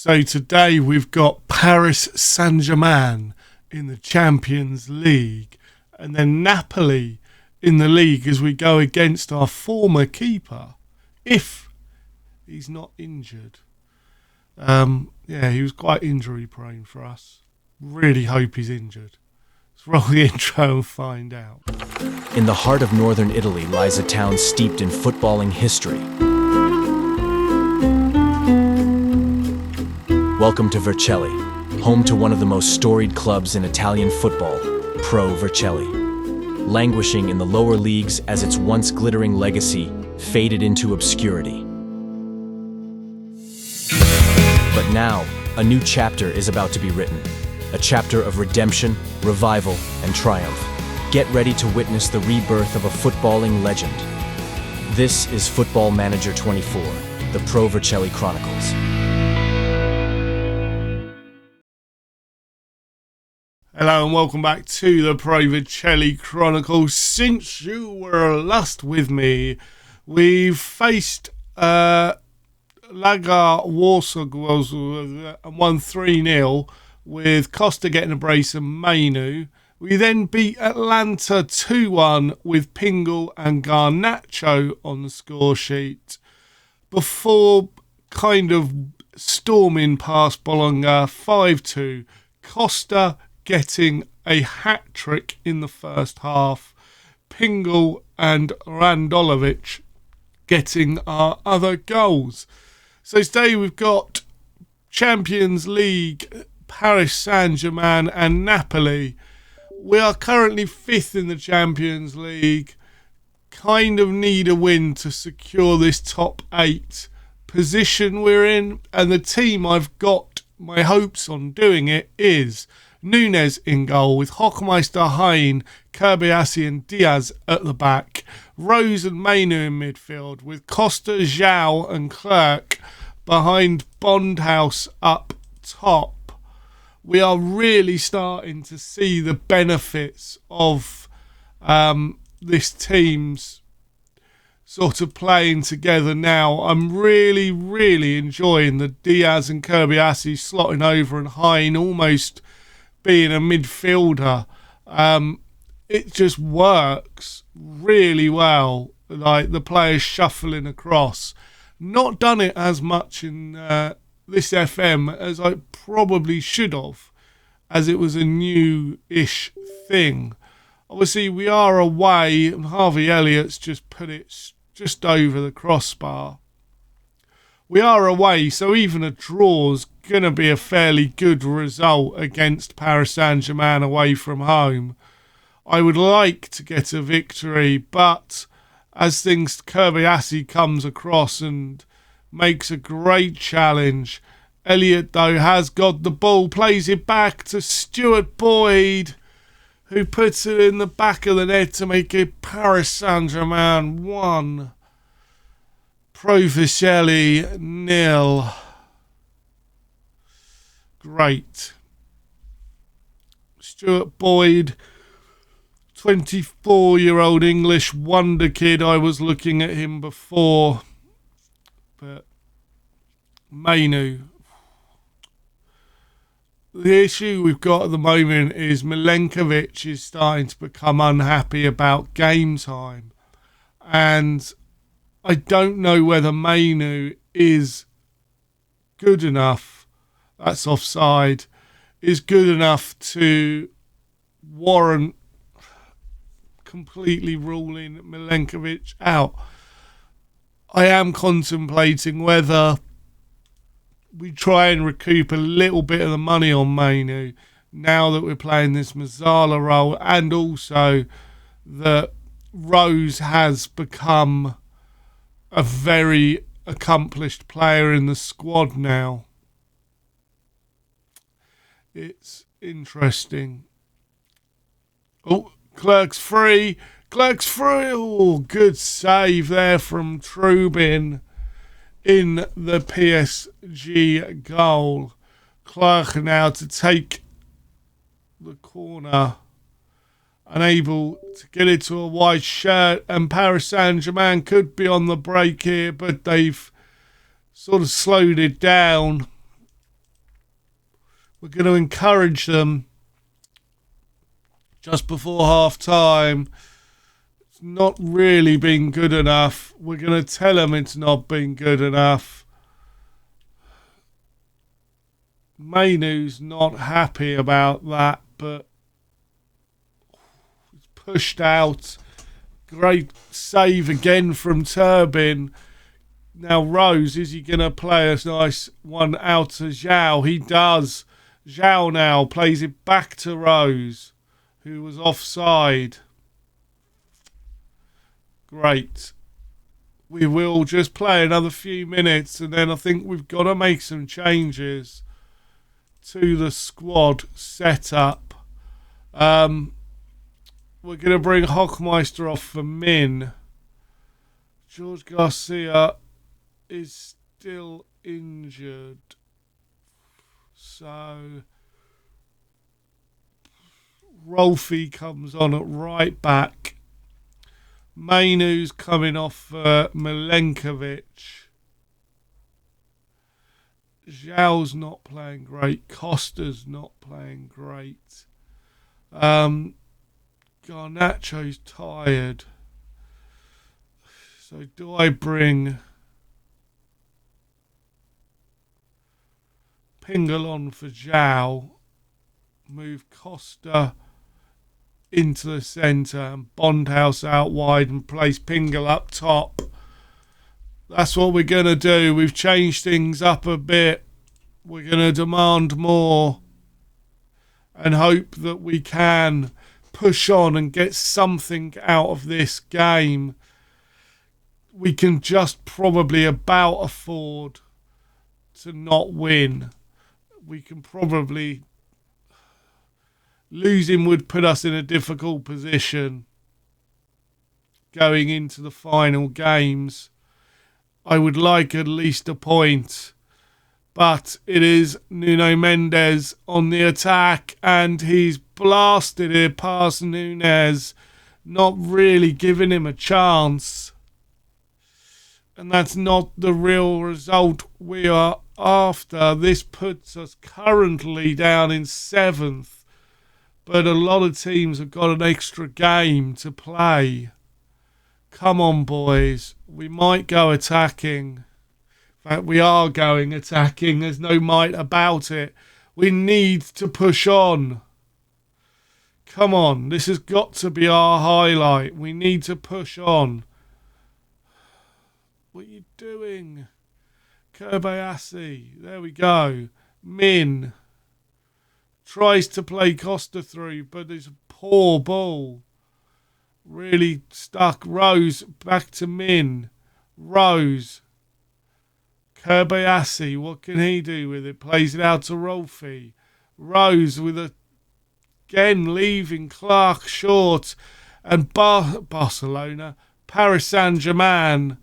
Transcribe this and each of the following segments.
So today we've got Paris Saint-Germain in the Champions League and then Napoli in the league as we go against our former keeper, if he's not injured. He was quite injury prone for us. Really hope he's injured. Let's roll the intro and find out. In the heart of northern Italy lies a town steeped in footballing history. Welcome to Vercelli, home to one of the most storied clubs in Italian football, Pro Vercelli. Languishing in the lower leagues as its once glittering legacy faded into obscurity. But now, a new chapter is about to be written. A chapter of redemption, revival, and triumph. Get ready to witness the rebirth of a footballing legend. This is Football Manager 24, the Pro Vercelli Chronicles. Hello and welcome back to the Pro Vercelli Chronicles. Since you were last with me, we've faced Laga Warsaw and won 3-0 with Costa getting a brace and Mainu. We then beat Atlanta 2-1 with Pingle and Garnacho on the score sheet before kind of storming past Bologna 5-2. Costa getting a hat-trick in the first half. Pingle and Randolovic getting our other goals. So today we've got Champions League, Paris Saint-Germain and Napoli. We are currently 5th in the Champions League. Kind of need a win to secure this top 8 position we're in. And the team I've got my hopes on doing it is Nunes in goal with Hochmeister, Hein, Kirbiassi and Diaz at the back. Rose and Mainu in midfield with Costa, Zhao and Clerc behind Bondhouse up top. We are really starting to see the benefits of this team's sort of playing together now. I'm really, really enjoying the Diaz and Kirbiassi slotting over and Hein almost being a midfielder. It just works really well, like the players shuffling across. Not done it as much in this FM as I probably should have, as it was a new-ish thing. Obviously we are away and Harvey Elliott's just put it just over the crossbar. We are away, so even a draw's going to be a fairly good result against Paris Saint-Germain away from home. I would like to get a victory, but as things, Kirbiassi comes across and makes a great challenge. Elliott, though, has got the ball, plays it back to Stuart Boyd, who puts it in the back of the net to make it Paris Saint-Germain 1. Pro Vercelli 0. Great. Stuart Boyd, 24-year-old English wonder kid. I was looking at him before. But Mainu. The issue we've got at the moment is Milenkovic is starting to become unhappy about game time. And I don't know whether Mainu is good enough, that's offside, is good enough to warrant completely ruling Milenkovic out. I am contemplating whether we try and recoup a little bit of the money on Mainu now that we're playing this Mazzala role, and also that Rose has become a very accomplished player in the squad now. It's interesting. Oh, Clerc's free. Clerc's free. Oh, good save there from Trubin in the PSG goal. Clerc now to take the corner. Unable to get it to a wide shirt, and Paris Saint-Germain could be on the break here, but they've sort of slowed it down. We're going to encourage them just before half time. It's not really been good enough. We're going to tell them it's not been good enough. Mainu's not happy about that, but it's pushed out. Great save again from Turbin. Now Rose, is he going to play a nice one out to Zhao? He does. Zhao now plays it back to Rose, who was offside. Great. We will just play another few minutes, and then I think we've got to make some changes to the squad setup. We're going to bring Hochmeister off for Min. George Garcia is still injured. So Rolfie comes on at right back. Mainu's coming off for Milenkovic. Zhao's not playing great. Costa's not playing great. Garnacho's tired. So do I bring Pingle on for Zhao? Move Costa into the centre and Bondhouse out wide and place Pingle up top. That's what we're going to do. We've changed things up a bit. We're going to demand more and hope that we can push on and get something out of this game. We can just probably about afford to not win. We can probably... Losing would put us in a difficult position going into the final games. I would like at least a point. But it is Nuno Mendes on the attack, and he's blasted it past Nunes, not really giving him a chance. And that's not the real result we are after. This puts us currently down in 7th. But a lot of teams have got an extra game to play. Come on, boys. We might go attacking. In fact, we are going attacking. There's no might about it. We need to push on. Come on. This has got to be our highlight. We need to push on. What are you doing? Kobayashi. There we go. Min tries to play Costa through, but it's a poor ball. Really stuck. Rose back to Min. Rose. Kobayashi, what can he do with it? Plays it out to Rolfie. Rose with again leaving Clark short. And Barcelona, Paris Saint-Germain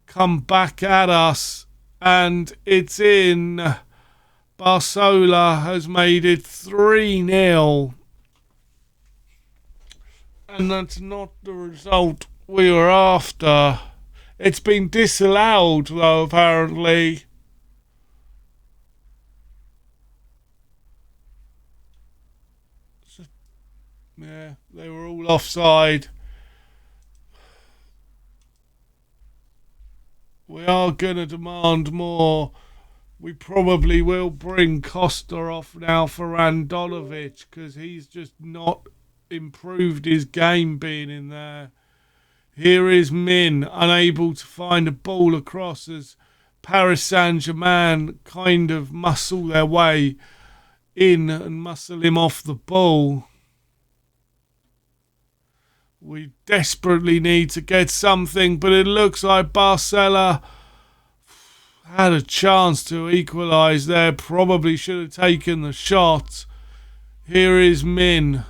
come back at us. And it's in. Barcelona has made it 3-0. And that's not the result we were after. It's been disallowed, though, apparently. Yeah, they were all offside. We are going to demand more. We probably will bring Costa off now for Randonovic, because he's just not improved his game being in there. Here is Min, unable to find a ball across as Paris Saint-Germain kind of muscle their way in and muscle him off the ball. We desperately need to get something, but it looks like Barcelona had a chance to equalise there. Probably should have taken the shot. Here is Min.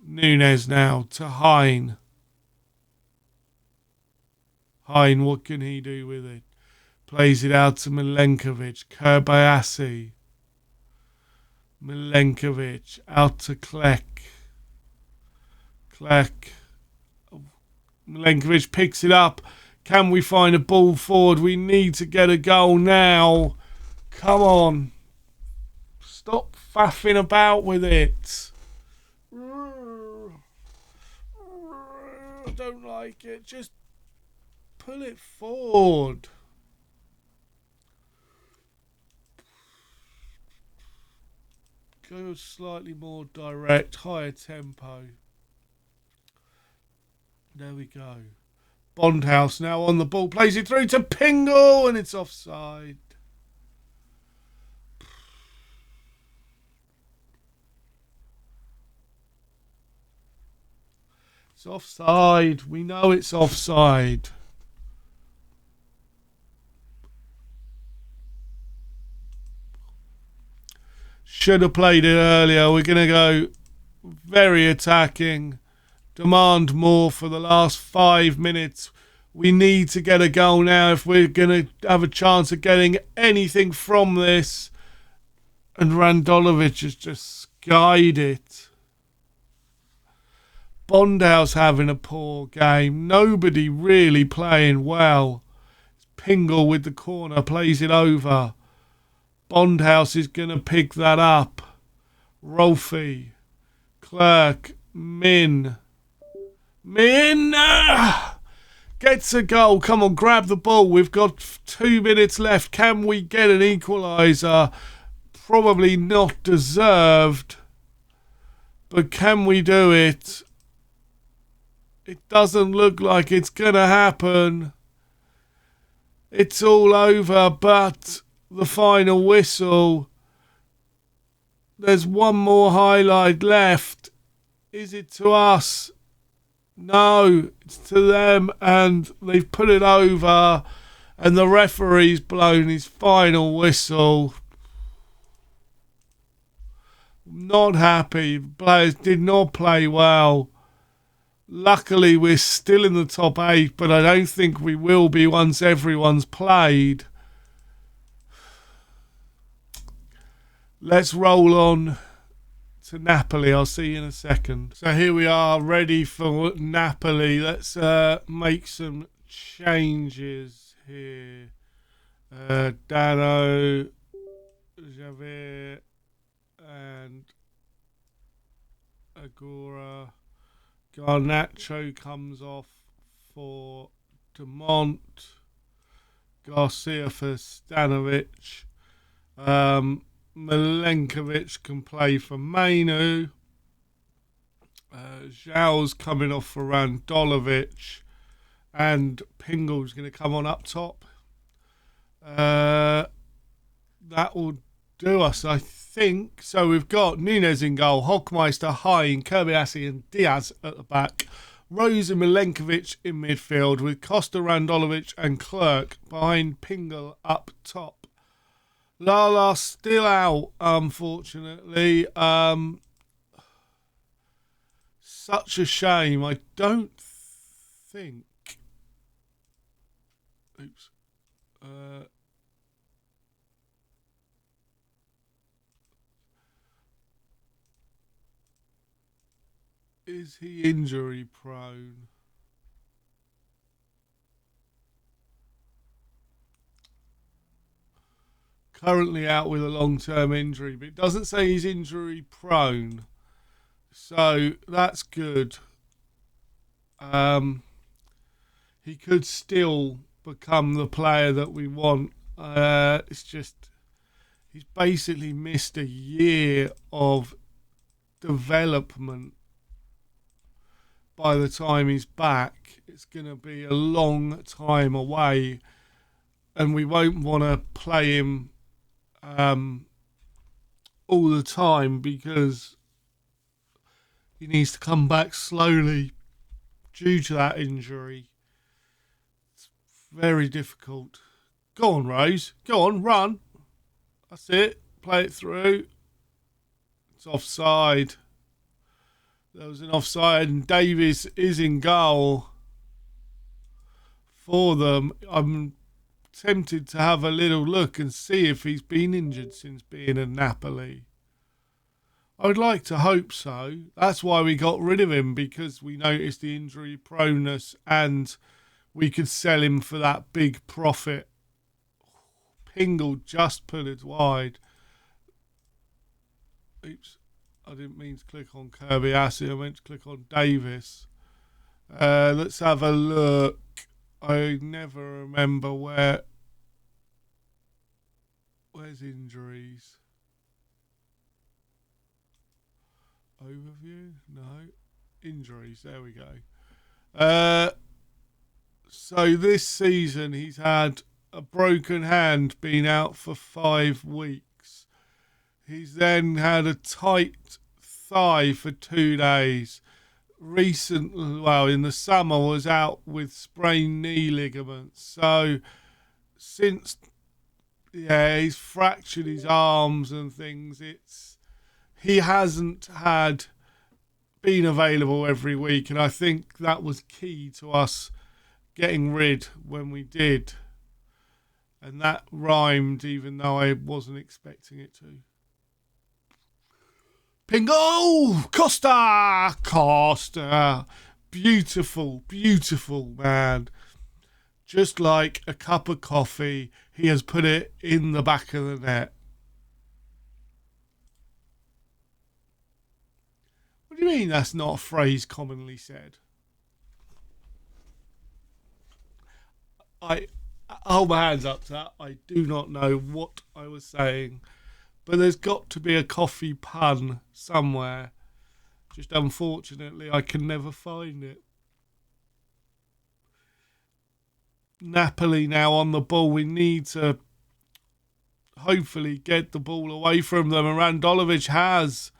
Nunes now to Hein. Hein, what can he do with it? Plays it out to Milenkovic. Kobayashi. Milenkovic out to Klek. Milenkovic picks it up. Can we find a ball forward? We need to get a goal now. Come on. Stop faffing about with it. I don't like it. Just pull it forward. Go slightly more direct, higher tempo. There we go. Bondhouse now on the ball. Plays it through to Pingle and it's offside. It's offside. We know it's offside. Should have played it earlier. We're going to go very attacking. Demand more for the last 5 minutes. We need to get a goal now if we're going to have a chance of getting anything from this. And Randolovich has just skied it. Bondhouse having a poor game. Nobody really playing well. Pingle with the corner plays it over. Bondhouse is going to pick that up. Rolfie. Clerk. Min. Gets a goal. Come on, grab the ball. We've got 2 minutes left. Can we get an equaliser? Probably not deserved. But can we do it? It doesn't look like it's going to happen. It's all over, but the final whistle. There's one more highlight left. Is it to us? No, it's to them, and they've put it over, and the referee's blown his final whistle. Not happy. Players did not play well. Luckily, we're still in the top 8, but I don't think we will be once everyone's played. Let's roll on to Napoli. I'll see you in a second. So here we are, ready for Napoli. Let's make some changes here. Dano, Javier, and Agora. Garnacho comes off for Demont. Garcia for Stanovic. Milenkovic can play for Mainu. Zhao's coming off for Randolovich. And Pingle's going to come on up top. That will do us, I think. So we've got Nunez in goal, Hockmeister, Hine, Kirbyassi and Diaz at the back. Rose and Milenkovic in midfield with Costa, Randolovich and Clerk behind Pingle up top. Lala still out, unfortunately. Such a shame. I don't think... Oops. Is he injury prone? Currently out with a long-term injury, but it doesn't say he's injury prone. So that's good. He could still become the player that we want. It's just he's basically missed a year of development. By the time he's back, it's going to be a long time away, and we won't want to play him all the time because he needs to come back slowly due to that injury. It's very difficult. Go on, Rose. Go on, run. That's it. Play it through. It's offside. There was an offside and Davies is in goal for them. I'm tempted to have a little look and see if he's been injured since being at Napoli. I would like to hope so. That's why we got rid of him, because we noticed the injury proneness and we could sell him for that big profit. Pingle just put it wide. Oops, I didn't mean to click on Kirby Assey. I meant to click on Davis. Let's have a look. I never remember where's injuries. Overview? No. Injuries. There we go. So this season he's had a broken hand, been out for 5 weeks. He's then had a tight thigh for 2 days. In the summer was out with sprained knee ligaments. So since he's fractured his arms and things, he hasn't been available every week, and I think that was key to us getting rid when we did. And that rhymed even though I wasn't expecting it to. Pingo! Costa! Beautiful, beautiful, man. Just like a cup of coffee, he has put it in the back of the net. What do you mean that's not a phrase commonly said? I hold my hands up to that. I do not know what I was saying. But there's got to be a coffee pun somewhere. Just unfortunately, I can never find it. Napoli now on the ball. We need to hopefully get the ball away from them. And Randolovich has.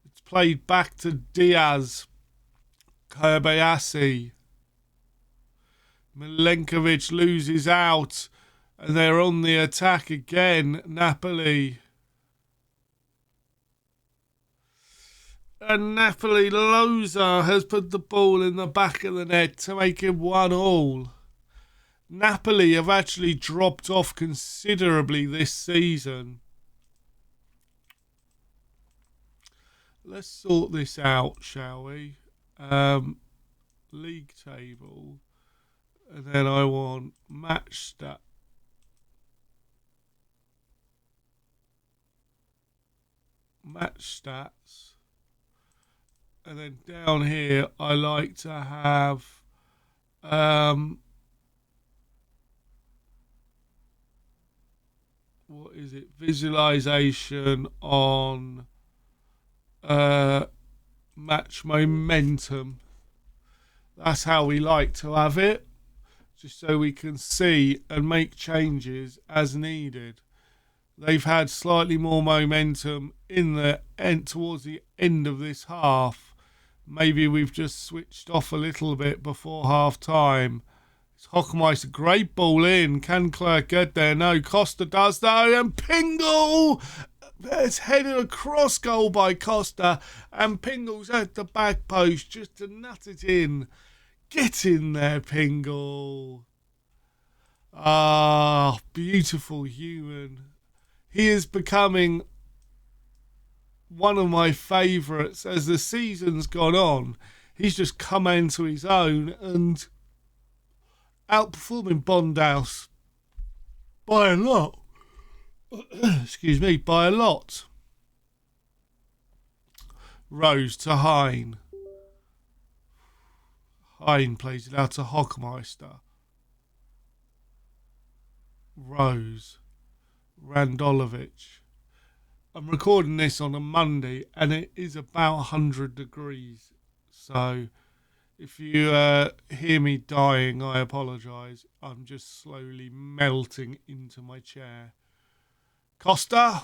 It's played back to Diaz. Kobayashi. Milenkovic loses out. And they're on the attack again. Napoli. And Napoli Loza has put the ball in the back of the net to make it 1-1. Napoli have actually dropped off considerably this season. Let's sort this out, shall we? League table. And then I want match stat. Match stats. And then down here, I like to have what is it? Visualization on match momentum. That's how we like to have it, just so we can see and make changes as needed. They've had slightly more momentum in the end towards the end of this half. Maybe we've just switched off a little bit before half time. It's Hockmeister, great ball in. Can Clerk get there? No, Costa does though. And Pingle! It's headed across goal by Costa. And Pingle's at the back post just to nut it in. Get in there, Pingle. Ah, beautiful human. He is becoming one of my favourites as the season's gone on. He's just come into his own and outperforming Bondhouse by a lot. Excuse me, by a lot. Rose to Hine. Hine plays it out to Hockmeister. Rose. Randolovich. I'm recording this on a Monday and it is about 100 degrees. So if you hear me dying, I apologise. I'm just slowly melting into my chair. Costa.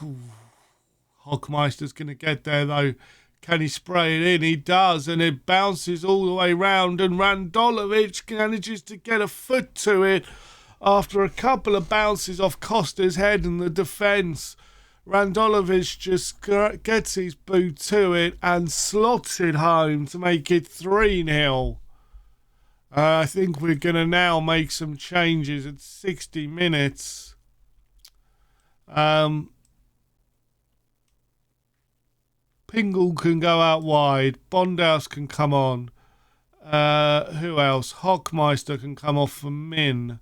Hockmeister's going to get there though. Can he spray it in? He does, and it bounces all the way round, and Randolovich manages to get a foot to it after a couple of bounces off Costa's head in the defence. Randolovich just gets his boot to it and slots it home to make it 3-0. I think we're going to now make some changes at 60 minutes. Pingle can go out wide. Bondhouse can come on. Who else? Hockmeister can come off for Min.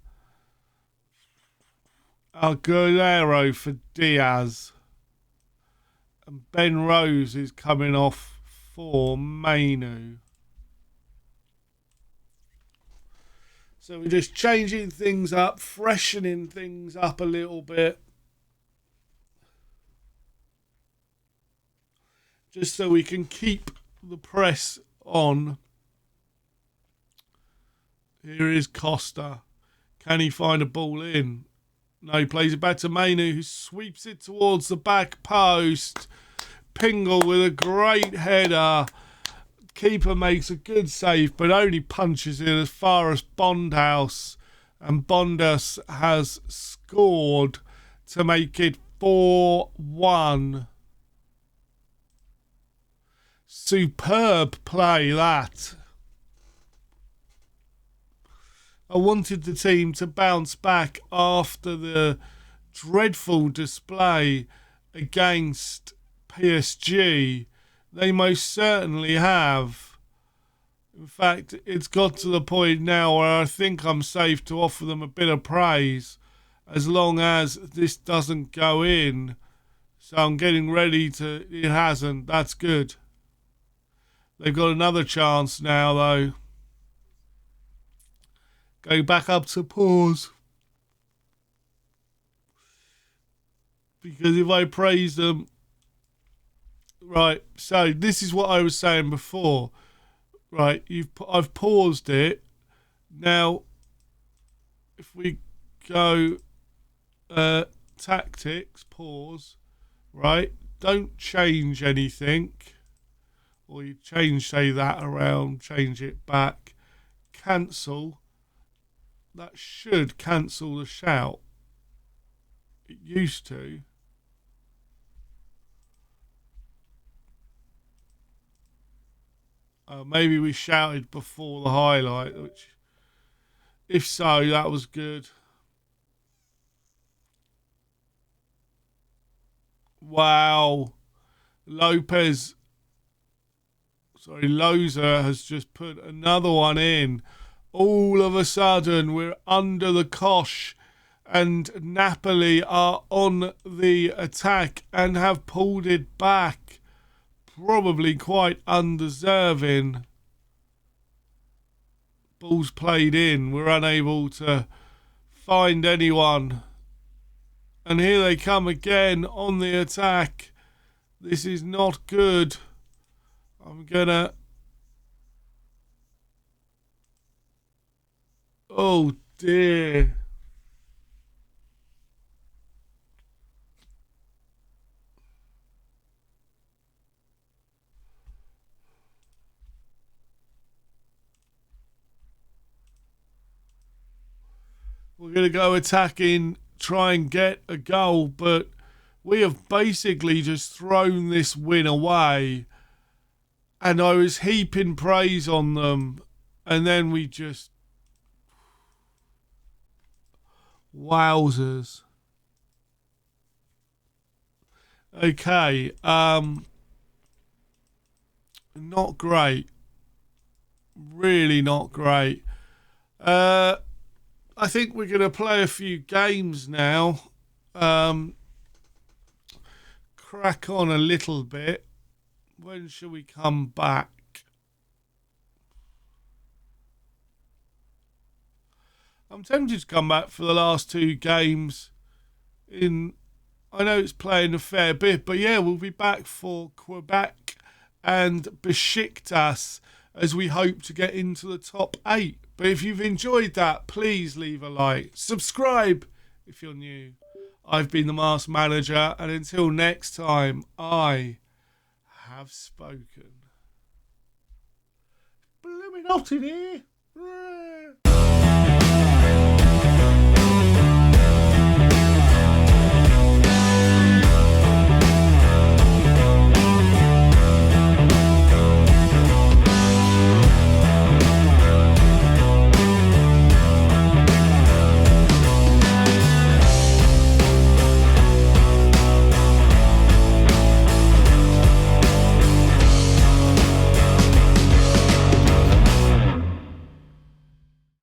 Aguero for Diaz. And Ben Rose is coming off for Mainu. So we're just changing things up, freshening things up a little bit. Just so we can keep the press on. Here is Costa. Can he find a ball in? No, he plays it back to Mainu, who sweeps it towards the back post. Pingle with a great header. Keeper makes a good save, but only punches it as far as Bondhouse. And Bondas has scored to make it 4-1. Superb play, that. I wanted the team to bounce back after the dreadful display against PSG. They most certainly have. In fact, it's got to the point now where I think I'm safe to offer them a bit of praise as long as this doesn't go in. So I'm getting ready to... It hasn't. That's good. They've got another chance now, though. Go back up to pause. Because if I praise them... Right, so this is what I was saying before. Right, I've paused it. Now, if we go tactics, pause, right? Don't change anything. Or you change, say, that around, change it back. Cancel. That should cancel the shout. It used to. Maybe we shouted before the highlight, which, if so, that was good. Wow. Loza has just put another one in. All of a sudden, we're under the cosh, and Napoli are on the attack and have pulled it back. Probably quite undeserving. Ball's played in. We're unable to find anyone. And here they come again on the attack. This is not good. I'm gonna... Oh dear. We're going to go attacking, try and get a goal, but we have basically just thrown this win away. And I was heaping praise on them, and then we just... Wowzers. Okay, not great. Really not great. I think we're going to play a few games now. Crack on a little bit. When shall we come back? I'm tempted to come back for the last two games. I know it's playing a fair bit, but yeah, we'll be back for Quebec and Besiktas as we hope to get into the top 8. But if you've enjoyed that, please leave a like. Subscribe if you're new. I've been the Masked Manager, and until next time, I have spoken. Blooming hot in here.